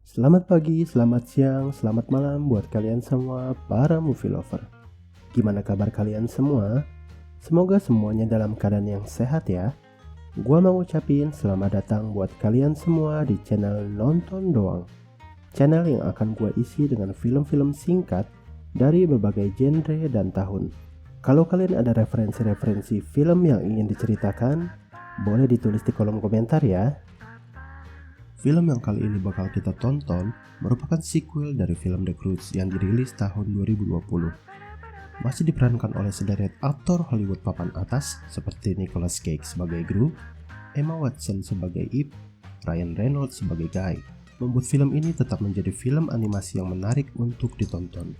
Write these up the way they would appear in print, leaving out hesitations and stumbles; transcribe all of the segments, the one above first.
Selamat pagi, selamat siang, selamat malam buat kalian semua para movie lover. Gimana kabar kalian semua? Semoga semuanya dalam keadaan yang sehat ya. Gua mau ngucapin selamat datang buat kalian semua di channel Nonton Doang. Channel yang akan gua isi dengan film-film singkat dari berbagai genre dan tahun. Kalau kalian ada referensi-referensi film yang ingin diceritakan, boleh ditulis di kolom komentar ya. Film yang kali ini bakal kita tonton merupakan sequel dari film The Croods yang dirilis tahun 2020. Masih diperankan oleh sederet aktor Hollywood papan atas seperti Nicolas Cage sebagai Gru, Emma Watson sebagai Ip, Ryan Reynolds sebagai Guy. Membuat film ini tetap menjadi film animasi yang menarik untuk ditonton.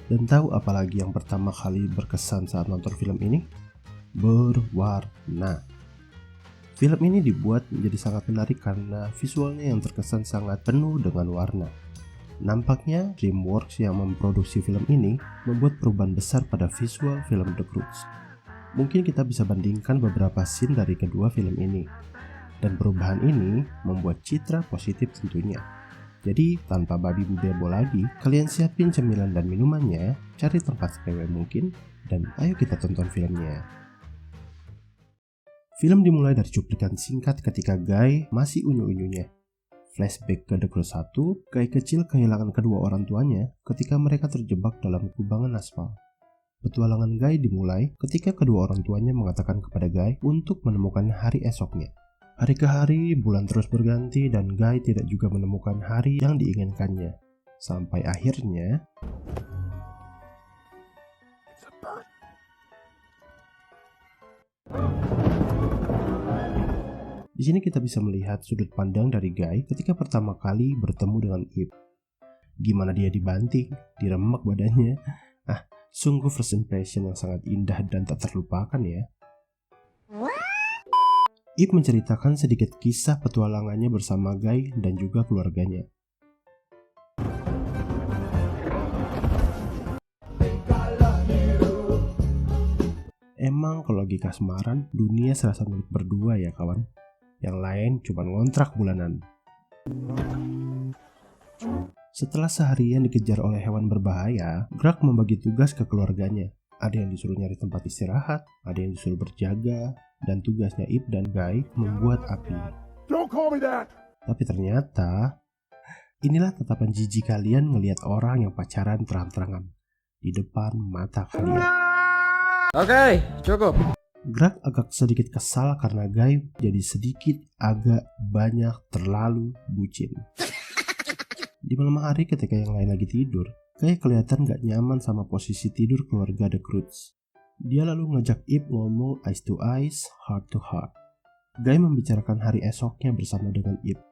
Dan tahu apalagi yang pertama kali berkesan saat nonton film ini? Berwarna. Film ini dibuat menjadi sangat menarik karena visualnya yang terkesan sangat penuh dengan warna. Nampaknya DreamWorks yang memproduksi film ini membuat perubahan besar pada visual film The Croods. Mungkin kita bisa bandingkan beberapa scene dari kedua film ini. Dan perubahan ini membuat citra positif tentunya. Jadi tanpa babi bu bebo lagi, kalian siapin cemilan dan minumannya, cari tempat sepewe mungkin, dan ayo kita tonton filmnya. Film dimulai dari cuplikan singkat ketika Guy masih unyu-unyunya. Flashback ke The Croods 1, Guy kecil kehilangan kedua orang tuanya ketika mereka terjebak dalam kubangan aspal. Petualangan Guy dimulai ketika kedua orang tuanya mengatakan kepada Guy untuk menemukan hari esoknya. Hari ke hari, bulan terus berganti dan Guy tidak juga menemukan hari yang diinginkannya. Sampai akhirnya di sini kita bisa melihat sudut pandang dari Guy ketika pertama kali bertemu dengan Ip. Gimana dia dibanting, diremek badannya. Sungguh first impression yang sangat indah dan tak terlupakan ya. Ip menceritakan sedikit kisah petualangannya bersama Guy dan juga keluarganya. Emang kalau lagi kasmaran, dunia serasa milik berdua ya kawan. Yang lain cuma ngontrak bulanan. Setelah seharian dikejar oleh hewan berbahaya, Greg membagi tugas ke keluarganya. Ada yang disuruh nyari tempat istirahat, ada yang disuruh berjaga, dan tugasnya Ip dan Guy membuat api. Don't call me that. Tapi ternyata, inilah tatapan jijik kalian ngelihat orang yang pacaran terang-terangan di depan mata kalian. Oke, cukup. Greg agak sedikit kesal karena Guy jadi sedikit agak banyak terlalu bucin. Di malam hari ketika yang lain lagi tidur, Guy kelihatan gak nyaman sama posisi tidur keluarga The Croods. Dia lalu ngajak Ip ngomong eyes to eyes, heart to heart. Guy membicarakan hari esoknya bersama dengan Ip.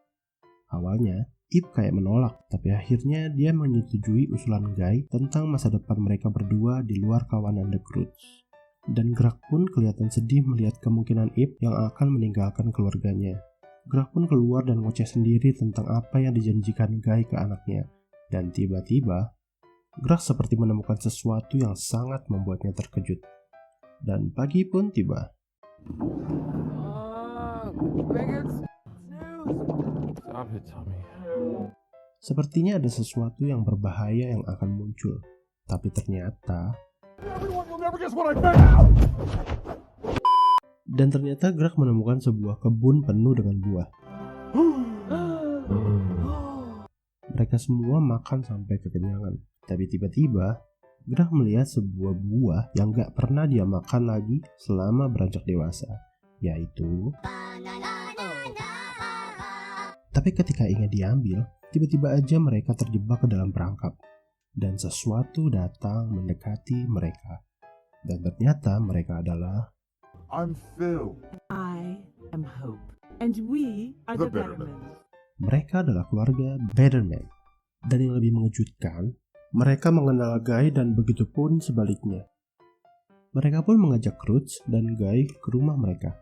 Awalnya, Ip kayak menolak, tapi akhirnya dia menyetujui usulan Guy tentang masa depan mereka berdua di luar kawanan The Croods. Dan Greg pun kelihatan sedih melihat kemungkinan Ip yang akan meninggalkan keluarganya. Greg pun keluar dan ngoceh sendiri tentang apa yang dijanjikan Guy ke anaknya. Dan tiba-tiba, Greg seperti menemukan sesuatu yang sangat membuatnya terkejut. Dan pagi pun tiba. Sepertinya ada sesuatu yang berbahaya yang akan muncul. Tapi ternyata... Dan ternyata Greg menemukan sebuah kebun penuh dengan buah. Mereka semua makan sampai kekenyangan. Tapi tiba-tiba, Greg melihat sebuah buah yang gak pernah dia makan lagi selama beranjak dewasa, yaitu... Tapi ketika ingin diambil, tiba-tiba aja mereka terjebak ke dalam perangkap. Dan sesuatu datang mendekati mereka. Dan ternyata mereka adalah... I'm Phil. I am Hope. And we are The the Bettermen. Mereka adalah keluarga Bettermen. Dan yang lebih mengejutkan, mereka mengenal Guy dan begitu pun sebaliknya. Mereka pun mengajak Croods dan Guy ke rumah mereka.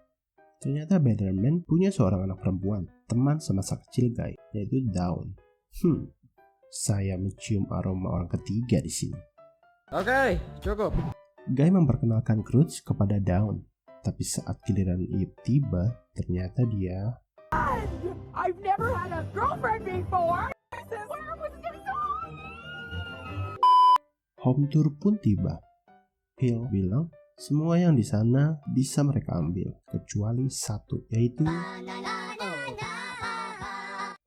Ternyata Bettermen punya seorang anak perempuan, teman semasa kecil Guy, yaitu Dawn. Saya mencium aroma orang ketiga di sini. Oke, cukup. Guy memperkenalkan Croods kepada Dawn. Tapi saat giliran Ip tiba, ternyata dia I've never had a girlfriend before. Where was this going? home tour pun tiba. Phil bilang semua yang di sana bisa mereka ambil, kecuali satu, yaitu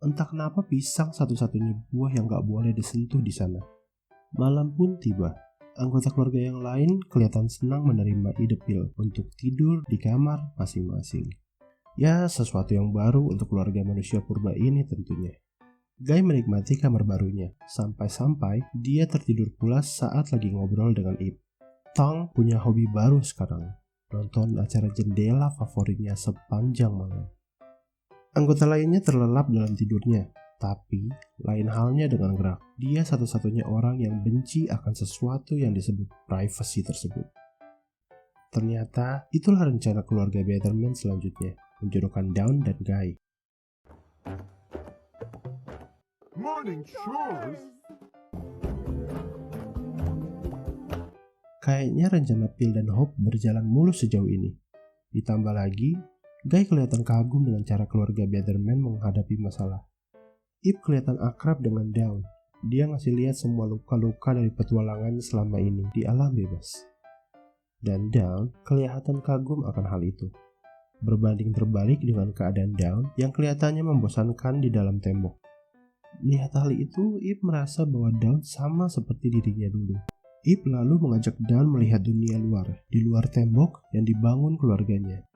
entah kenapa pisang satu-satunya buah yang gak boleh disentuh di sana. Malam pun tiba. Anggota keluarga yang lain kelihatan senang menerima ide Phil untuk tidur di kamar masing-masing. Ya, sesuatu yang baru untuk keluarga manusia purba ini tentunya. Guy menikmati kamar barunya, sampai-sampai dia tertidur pulas saat lagi ngobrol dengan Ip. Tong punya hobi baru sekarang, nonton acara jendela favoritnya sepanjang malam. Anggota lainnya terlelap dalam tidurnya, tapi lain halnya dengan Greg. Dia satu-satunya orang yang benci akan sesuatu yang disebut privacy tersebut. Ternyata itulah rencana keluarga Betterman selanjutnya, menjodohkan Dawn dan Guy. Morning chores? Kayaknya rencana Phil dan Hope berjalan mulus sejauh ini. Ditambah lagi, Guy kelihatan kagum dengan cara keluarga Betterman menghadapi masalah. Ip kelihatan akrab dengan Dawn. Dia ngasih lihat semua luka-luka dari petualangannya selama ini di alam bebas. Dan Dawn kelihatan kagum akan hal itu. Berbanding terbalik dengan keadaan Dawn yang kelihatannya membosankan di dalam tembok. Melihat hal itu, Ip merasa bahwa Dawn sama seperti dirinya dulu. Ip lalu mengajak Dawn melihat dunia luar, di luar tembok yang dibangun keluarganya.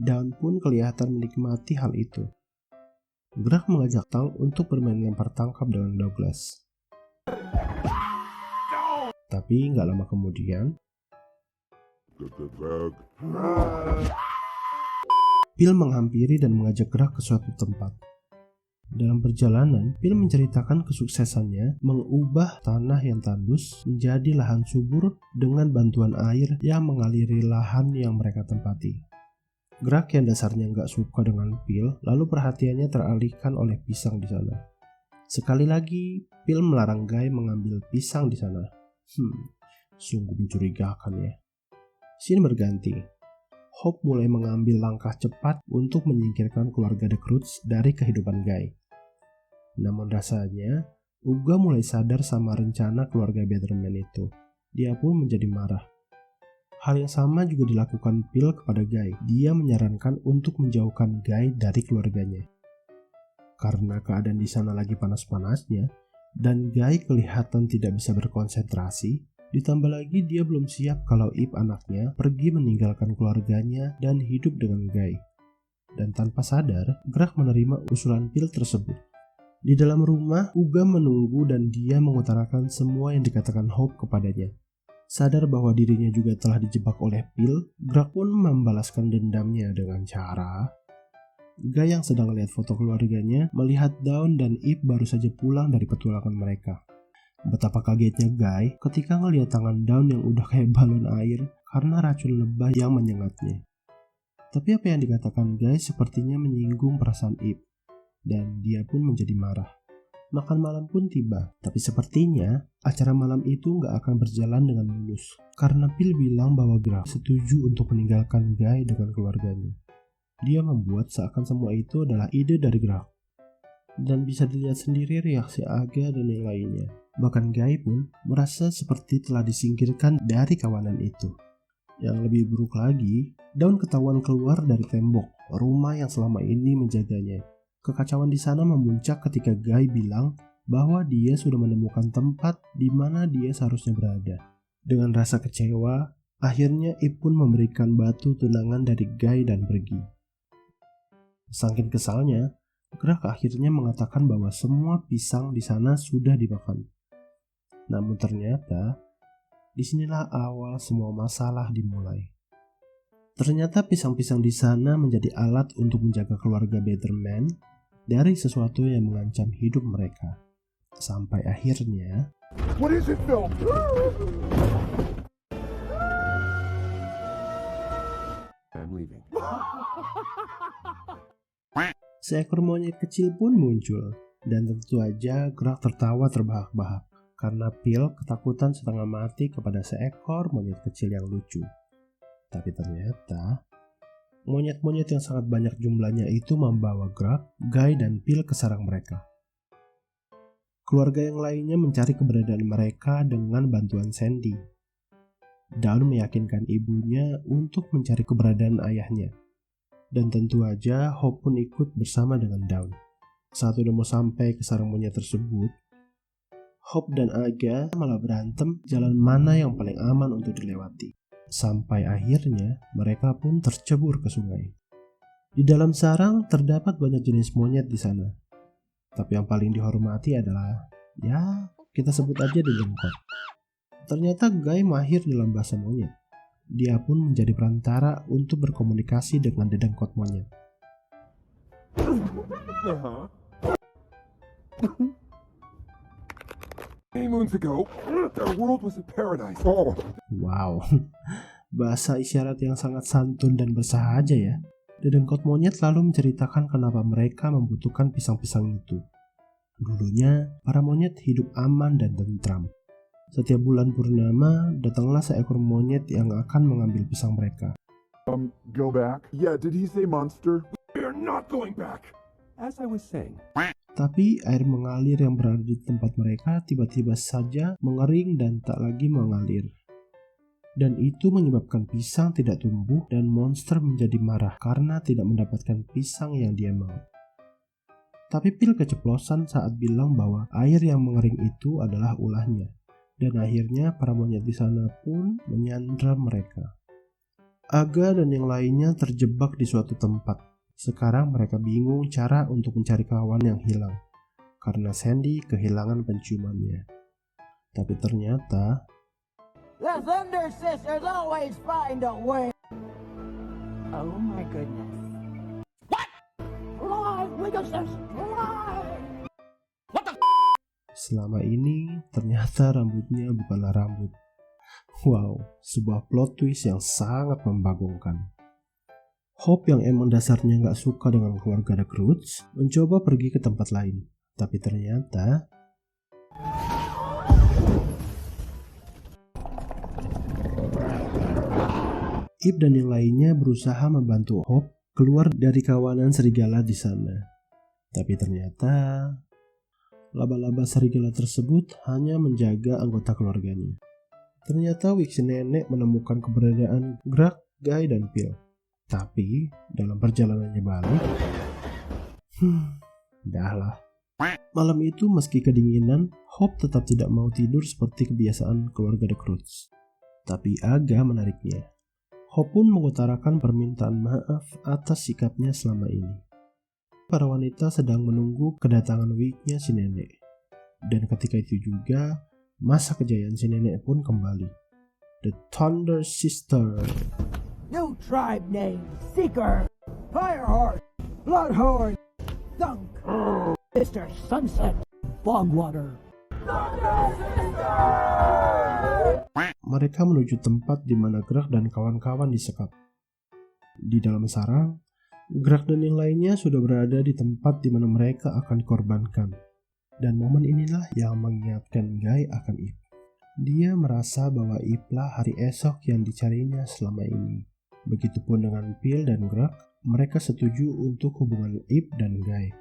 Dawn pun kelihatan menikmati hal itu. Greg mengajak Tang untuk bermain lempar tangkap dengan Douglas. Tapi nggak lama kemudian, Phil menghampiri dan mengajak Greg ke suatu tempat. Dalam perjalanan, Phil menceritakan kesuksesannya mengubah tanah yang tandus menjadi lahan subur dengan bantuan air yang mengaliri lahan yang mereka tempati. Greg yang dasarnya nggak suka dengan Phil, lalu perhatiannya teralihkan oleh pisang di sana. Sekali lagi, Phil melarang Guy mengambil pisang di sana. Sungguh mencurigakan ya. Scene berganti. Hope mulai mengambil langkah cepat untuk menyingkirkan keluarga The Croods dari kehidupan Guy. Namun rasanya, Uga mulai sadar sama rencana keluarga Betterman itu. Dia pun menjadi marah. Hal yang sama juga dilakukan Phil kepada Guy. Dia menyarankan untuk menjauhkan Guy dari keluarganya. Karena keadaan di sana lagi panas-panasnya, dan Guy kelihatan tidak bisa berkonsentrasi, ditambah lagi dia belum siap kalau Ip anaknya pergi meninggalkan keluarganya dan hidup dengan Guy. Dan tanpa sadar, Greg menerima usulan Phil tersebut. Di dalam rumah, Uga menunggu dan dia mengutarakan semua yang dikatakan Hope kepadanya. Sadar bahwa dirinya juga telah dijebak oleh Phil, Greg pun membalaskan dendamnya dengan cara Guy yang sedang melihat foto keluarganya melihat Dawn dan Ip baru saja pulang dari petualangan mereka. Betapa kagetnya Guy ketika ngelihat tangan Dawn yang udah kayak balon air karena racun lebah yang menyengatnya. Tapi apa yang dikatakan Guy sepertinya menyinggung perasaan Ip. Dan dia pun menjadi marah. Makan malam pun tiba, tapi sepertinya acara malam itu nggak akan berjalan dengan mulus. Karena Phil bilang bahwa Greg setuju untuk meninggalkan Guy dengan keluarganya. Dia membuat seakan semua itu adalah ide dari Greg. Dan bisa dilihat sendiri reaksi Aga dan yang lainnya. Bahkan Guy pun merasa seperti telah disingkirkan dari kawanan itu. Yang lebih buruk lagi, Dawn ketahuan keluar dari tembok rumah yang selama ini menjaganya. Kekacauan di sana memuncak ketika Guy bilang bahwa dia sudah menemukan tempat di mana dia seharusnya berada. Dengan rasa kecewa, akhirnya Ip pun memberikan batu tunangan dari Guy dan pergi. Saking kesalnya, Greg akhirnya mengatakan bahwa semua pisang di sana sudah dimakan. Namun ternyata, disinilah awal semua masalah dimulai. Ternyata pisang-pisang di sana menjadi alat untuk menjaga keluarga Betterman dari sesuatu yang mengancam hidup mereka. Sampai akhirnya, What is it, Phil? I'm leaving. seekor monyet kecil pun muncul. Dan tentu aja Greg tertawa terbahak-bahak karena Phil ketakutan setengah mati kepada seekor monyet kecil yang lucu. Tapi ternyata monyet-monyet yang sangat banyak jumlahnya itu membawa Grug, Guy, dan Phil ke sarang mereka. Keluarga yang lainnya mencari keberadaan mereka dengan bantuan Sandy. Dawn meyakinkan ibunya untuk mencari keberadaan ayahnya. Dan tentu aja Hope pun ikut bersama dengan Dawn. Saat udah mau sampai ke sarang monyet tersebut, Hope dan Aga malah berantem jalan mana yang paling aman untuk dilewati. Sampai akhirnya mereka pun tercebur ke sungai. Di dalam sarang terdapat banyak jenis monyet di sana. Tapi yang paling dihormati adalah, ya kita sebut aja dedengkot. Ternyata Guy mahir dalam bahasa monyet. Dia pun menjadi perantara untuk berkomunikasi dengan dedengkot monyet. Many moons ago, their world was a paradise. Oh, Wow, bahasa isyarat yang sangat santun dan bersahaja ya. Dedengkot monyet lalu menceritakan kenapa mereka membutuhkan pisang-pisang itu. Dulunya, para monyet hidup aman dan tentram. Setiap bulan purnama, datanglah seekor monyet yang akan mengambil pisang mereka. go back. Yeah, did he say monster? We are not going back. As I was saying, Tapi air mengalir yang berada di tempat mereka tiba-tiba saja mengering dan tak lagi mengalir. Dan itu menyebabkan pisang tidak tumbuh dan monster menjadi marah karena tidak mendapatkan pisang yang dia mau. Tapi Phil keceplosan saat bilang bahwa air yang mengering itu adalah ulahnya. Dan akhirnya para monyet di sana pun menyandra mereka. Aga dan yang lainnya terjebak di suatu tempat. Sekarang mereka bingung cara untuk mencari kawan yang hilang. Karena Sandy kehilangan penciumannya. Tapi ternyata The Thunder Sisters always find a way. Oh my goodness. What? Fly, Pegasus, fly! selama ini ternyata rambutnya bukanlah rambut. Wow, sebuah plot twist yang sangat membagongkan. Hope yang emang dasarnya gak suka dengan keluarga The Croods mencoba pergi ke tempat lain. Tapi ternyata Ip dan yang lainnya berusaha membantu Hope keluar dari kawanan serigala di sana. Tapi ternyata laba-laba serigala tersebut hanya menjaga anggota keluarganya. Ternyata Wig si nenek menemukan keberadaan Grug, Guy, dan Phil. Tapi dalam perjalanannya balik, dahlah. Malam itu meski kedinginan, Hope tetap tidak mau tidur seperti kebiasaan keluarga The Croods. Tapi Aga menariknya. Hope pun mengutarakan permintaan maaf atas sikapnya selama ini. Para wanita sedang menunggu kedatangan Wig-nya si nenek. Dan ketika itu juga, masa kejayaan si nenek pun kembali. The Thunder Sister. New tribe name, Seeker, Firehorn, Bloodhorn, Thunk, Mr. Sunset, Bogwater. Mereka menuju tempat di mana Grug dan kawan-kawan disekap. Di dalam sarang, Grug dan yang lainnya sudah berada di tempat di mana mereka akan dikorbankan. Dan momen inilah yang mengingatkan Guy akan Ip. Dia merasa bahwa Iplah hari esok yang dicarinya selama ini. Begitupun dengan Phil dan Grug, mereka setuju untuk hubungan Ip dan Guy.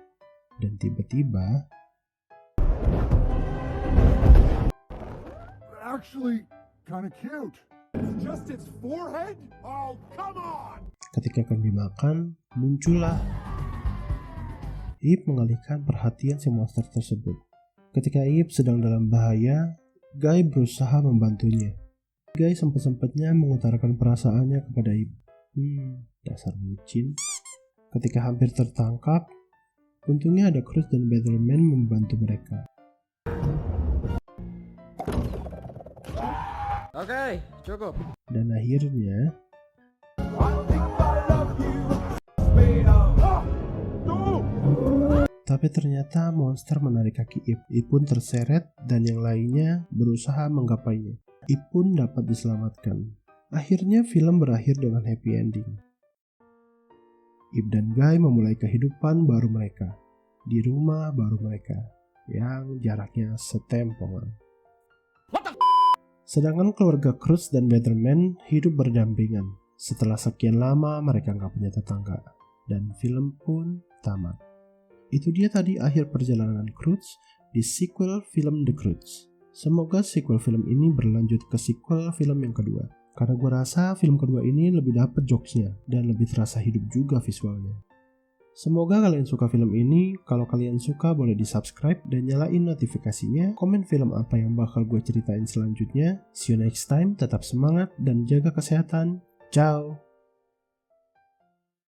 Dan tiba-tiba, Actually, kind of cute. Just its forehead? Oh, come on! ketika akan dimakan, muncullah Ip mengalihkan perhatian si monster tersebut. Ketika Ip sedang dalam bahaya, Guy berusaha membantunya. Guy sempat-sempatnya mengutarakan perasaannya kepada Ip. Dasar bucin. Ketika hampir tertangkap, untungnya ada Cruz dan Betterman membantu mereka. Oke, cukup. Dan akhirnya, tapi ternyata monster menarik kaki Ip. Ip pun terseret dan yang lainnya berusaha menggapainya. Ip pun dapat diselamatkan. Akhirnya film berakhir dengan happy ending. Ip dan Guy memulai kehidupan baru mereka di rumah baru mereka yang jaraknya setempongan. Sedangkan keluarga Cruz dan Betterman hidup berdampingan Setelah sekian lama mereka nggak punya tetangga. Dan film pun tamat. Itu dia tadi akhir perjalanan Croods di sequel film The Croods. Semoga sequel film ini berlanjut ke sequel film yang kedua. Karena gue rasa film kedua ini lebih dapet jokesnya dan lebih terasa hidup juga visualnya. Semoga kalian suka film ini. Kalau kalian suka boleh di subscribe dan nyalain notifikasinya. Komen film apa yang bakal gue ceritain selanjutnya. See you next time, tetap semangat dan jaga kesehatan. Ciao!